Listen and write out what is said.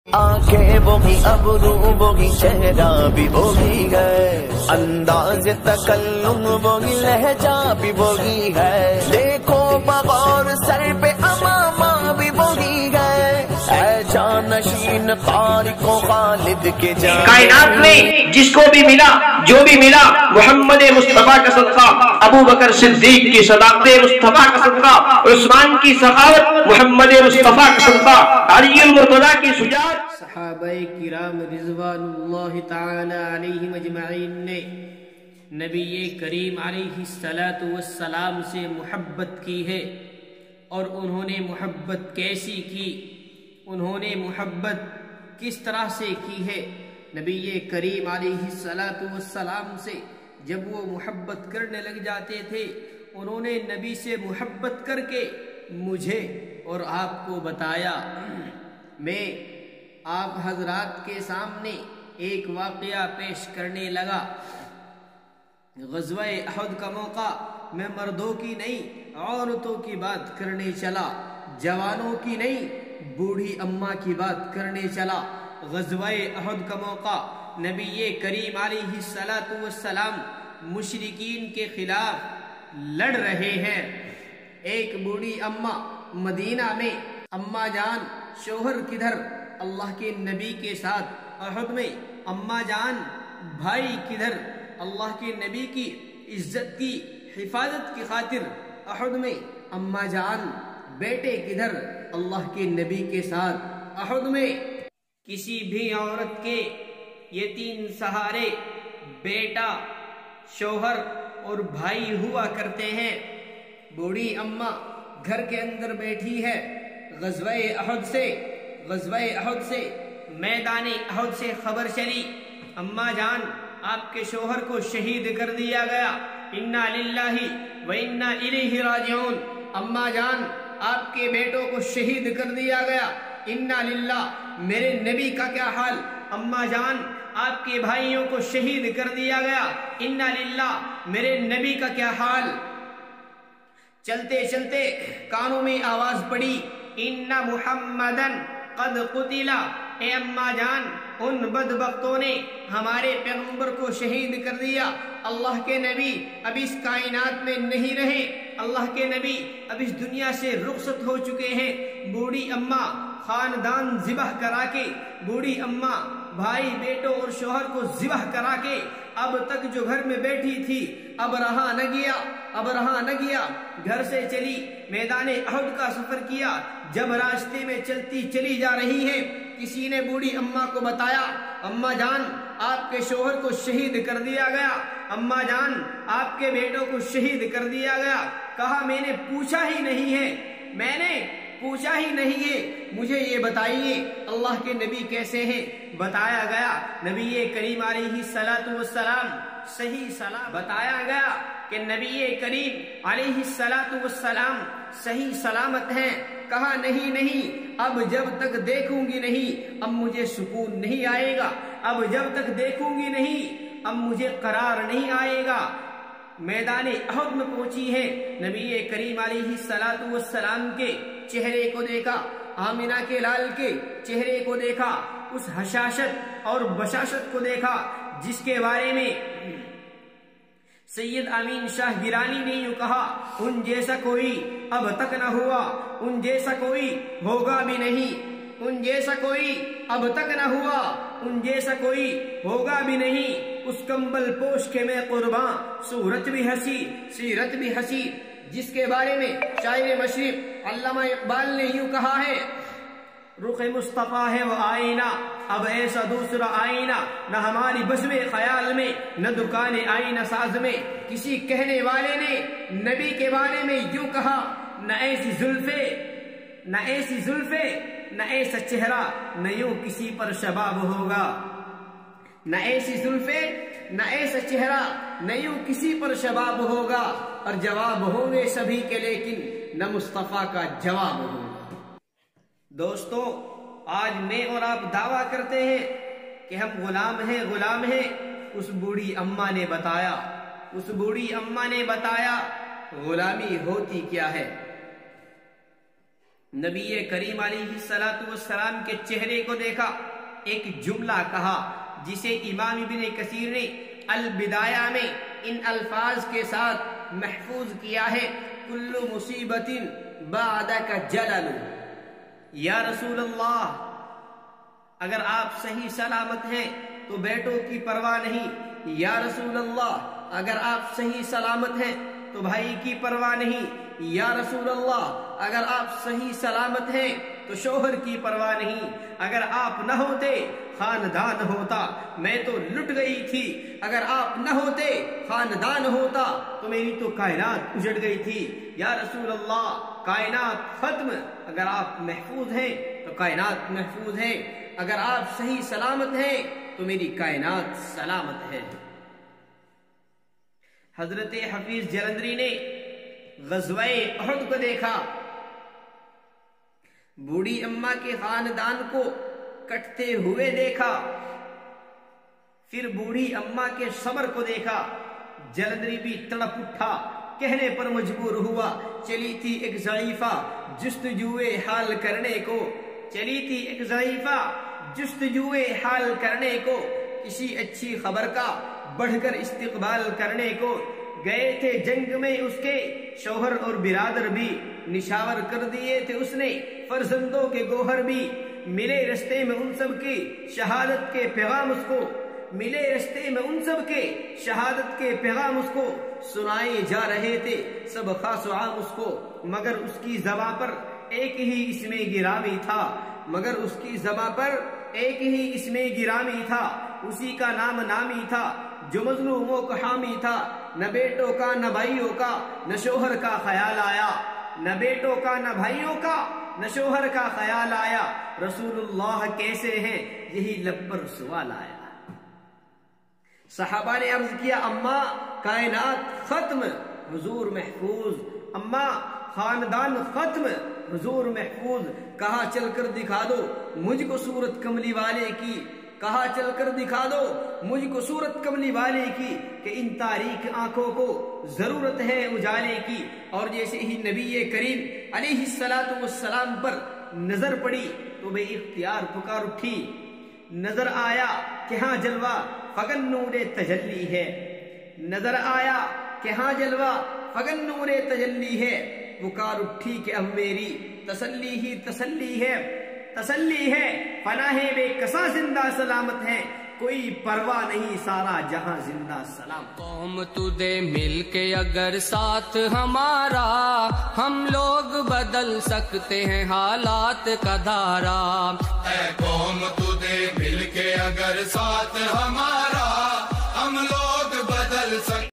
آنکھیں وہی ابرو وہی چہرہ بھی وہی ہے، انداز تکلم وہی لہجہ بھی وہی ہے، دیکھو بغور سر پہ امامہ بھی وہی ہے، اے جانشین طارق و خالد کے جان کائنات میں جس کو بھی ملا جو بھی ملا محمد مصطفیٰ کا صدقہ، ابو بکر صدیق کی صداقت مصطفیٰ کا صدقہ، عثمان کی سخاوت محمد مصطفیٰ کا صدقہ، علی المرتضیٰ کی شجاعت، صحابہ کرام رضوان اللہ تعالی علیہم اجمعین نے نبی کریم علیہ السلام سے محبت کی ہے۔ اور انہوں نے محبت کیسی کی، انہوں نے محبت کس طرح سے کی ہے؟ نبی کریم علیہ السلام سے جب وہ محبت کرنے لگ جاتے تھے، انہوں نے نبی سے محبت کر کے مجھے اور آپ کو بتایا۔ میں آپ حضرات کے سامنے ایک واقعہ پیش کرنے لگا۔ غزوہ احد کا موقع، میں مردوں کی نہیں عورتوں کی بات کرنے چلا، جوانوں کی نہیں بوڑھی اماں کی بات کرنے چلا۔ غزوہ احد کا موقع، نبی کریم علیہ السلام مشرکین کے خلاف لڑ رہے ہیں۔ ایک بوڑھی اماں مدینہ میں، اماں جان شوہر کدھر؟ اللہ کے نبی کے ساتھ احد میں۔ اماں جان بھائی کدھر؟ اللہ کے نبی کی عزت کی حفاظت کی خاطر احد میں۔ اماں جان بیٹے کدھر؟ اللہ کے نبی کے ساتھ احد میں۔ کسی بھی عورت کے یہ تین سہارے بیٹا، شوہر اور بھائی ہوا کرتے ہیں۔ بوڑھی اماں گھر کے اندر بیٹھی ہے۔ غزوہ احد سے میدان احد سے خبر چلی، اماں جان آپ کے شوہر کو شہید کر دیا گیا، انا للہ و انا الیہ راجعون۔ اماں جان آپ کے بیٹوں کو شہید کر دیا گیا، انا للہ۔ میرے نبی کا کیا حال؟ اماں جان آپ کے بھائیوں کو شہید کر دیا گیا، انا للہ۔ میرے نبی کا کیا حال؟ چلتے چلتے کانوں میں آواز پڑی، ان محمدن قد قتل۔ اے اماں جان ان بدبختوں نے ہمارے پیغمبر کو شہید کر دیا، اللہ کے نبی اب اس کائنات میں نہیں رہے، اللہ کے نبی اب اس دنیا سے رخصت ہو چکے ہیں۔ بوڑھی اماں خاندان ذبح کرا کے، بوڑھی اماں بھائی بیٹوں اور شوہر کو ذبح کرا کے اب تک جو گھر میں بیٹھی تھی اب رہا نہ گیا، گھر سے چلی، میدان احد کا سفر کیا۔ جب راستے میں چلتی چلی جا رہی ہے، کسی نے بوڑھی اماں کو بتایا، اماں جان آپ کے شوہر کو شہید کر دیا گیا، اماں جان آپ کے بیٹوں کو شہید کر دیا گیا۔ کہا میں نے پوچھا ہی نہیں ہے، مجھے یہ بتائیے اللہ کے نبی کیسے ہیں؟ بتایا گیا نبی کریم علیہ السلام صحیح سلام، بتایا گیا کہ نبی کریم علیہ السلام صحیح سلامت ہیں۔ کہا نہیں، اب جب تک دیکھوں گی نہیں اب مجھے سکون نہیں آئے گا، اب جب تک دیکھوں گی نہیں اب مجھے قرار نہیں آئے گا۔ میدان احد میں پہنچی ہے، نبی کریم علیہ السلام کے چہرے کو دیکھا، آمنہ کے لال کے چہرے کو دیکھا، اس حشاشت اور بشاشت کو دیکھا جس کے بارے میں سید امین شاہ گیلانی نے یوں کہا، ان جیسا کوئی اب تک نہ ہوا، ان جیسا کوئی ہوگا بھی نہیں، ان جیسا کوئی اب تک نہ ہوا، ان جیسا کوئی ہوگا بھی نہیں۔ اس کمبل پوش کے میں قرباں، صورت بھی ہنسی سیرت بھی ہنسی، جس کے بارے میں شاعر مشرق علامہ اقبال نے یوں کہا ہے، رخ مصطفیٰ ہے وہ آئینہ، اب ایسا دوسرا آئینہ نہ ہماری بزم خیال میں، نہ دکان آئینہ ساز میں۔ کسی کہنے والے نے نبی کے بارے میں یوں کہا، نہ ایسی زلفے نہ ایسا چہرہ نہ یوں کسی پر شباب ہوگا، نہ ایسی زلفے نہ ایسا چہرہ نہ یوں کسی پر شباب ہوگا، اور جواب ہوں گے سبھی کے لیکن نہ مصطفیٰ کا جواب ہوگا۔ دوستو آج میں اور آپ دعویٰ کرتے ہیں کہ ہم غلام ہیں۔ اس بوڑھی اماں نے بتایا غلامی ہوتی کیا ہے۔ نبی کریم علیہ الصلوۃ والسلام کے چہرے کو دیکھا، ایک جملہ کہا جسے امام ابن کثیر نے البدایہ میں ان الفاظ کے ساتھ محفوظ کیا ہے، کل مصیبت بعدک جلل۔ یا رسول اللہ، اگر آپ صحیح سلامت ہیں تو بیٹوں کی پرواہ نہیں، یا رسول اللہ اگر آپ صحیح سلامت ہیں تو بھائی کی پرواہ نہیں، یا رسول اللہ اگر آپ صحیح سلامت ہیں تو شوہر کی پرواہ نہیں، اگر آپ نہ ہوتے خاندان ہوتا، میں تو لٹ گئی تھی، اگر آپ نہ ہوتے خاندان ہوتا تو میری تو کائنات اجڑ گئی تھی، یا رسول اللہ کائنات ختم، اگر آپ محفوظ ہیں تو کائنات محفوظ ہے، اگر آپ صحیح سلامت ہیں تو میری کائنات سلامت ہے۔ حضرت حفیظ جلندری نے غزوہ احد کو دیکھا، بوڑھی اماں کے خاندان کو کٹتے ہوئے دیکھا، پھر بوڑھی اماں کے صبر کو دیکھا، جلندری بھی تڑپ اٹھا، کہنے پر مجبور ہوا، چلی تھی ایک ضعیفہ جستجوئے حال کرنے کو، چلی تھی ایک ضعیفہ جستجوئے حال کرنے کو، کسی اچھی خبر کا بڑھ کر استقبال کرنے کو، گئے تھے جنگ میں اس کے شوہر اور برادر بھی، نشاور کر دیے تھے اس نے فرزندوں کے گوہر بھی، ملے رستے میں ان سب کی شہادت کے پیغام اس کو، ملے رستے میں ان سب کے شہادت کے پیغام اس کو، سنائے جا رہے تھے سب خاص و عام اس کو، مگر اس کی زباں پر ایک ہی اسم گرامی تھا، مگر اس کی زباں پر ایک ہی اسم گرامی تھا، اسی کا نام نامی تھا جو مظلوموں کا حامی تھا، نہ بیٹوں کا نہ بھائیوں کا نہ شوہر کا خیال آیا، نہ بیٹوں کا نہ بھائیوں کا نہ شوہر کا خیال آیا، رسول اللہ کیسے ہیں یہی لب پر سوال آیا۔ صحابہ نے عرض کیا، اماں کائنات ختم حضور محفوظ، اماں خاندان ختم حضور محفوظ، کہا چل کر دکھا دو مجھ کو صورت کملی والے کی، کہا چل کر دکھا دو مجھ کو صورت کملی والے کی، کہ ان تاریک آنکھوں کو ضرورت ہے اجالے کی۔ اور جیسے ہی نبی کریم علیہ الصلوۃ والسلام پر نظر پڑی تو بے اختیار پکار اٹھی، نظر آیا کہ ہاں جلوہ فگن نور تجلی ہے، نظر آیا کہ ہاں جلوہ فگن نور تجلی ہے، پکار اٹھی کہ اب میری تسلی ہی تسلی ہے، تسلی ہے، پناہ بے کساں زندہ سلامت ہے، کوئی پرواہ نہیں سارا جہاں زندہ سلام۔ قوم تجھے مل کے اگر ساتھ ہمارا، ہم لوگ بدل سکتے ہیں حالات کا دھارا۔ اے قوم تجھے مل کے اگر ساتھ ہمارا،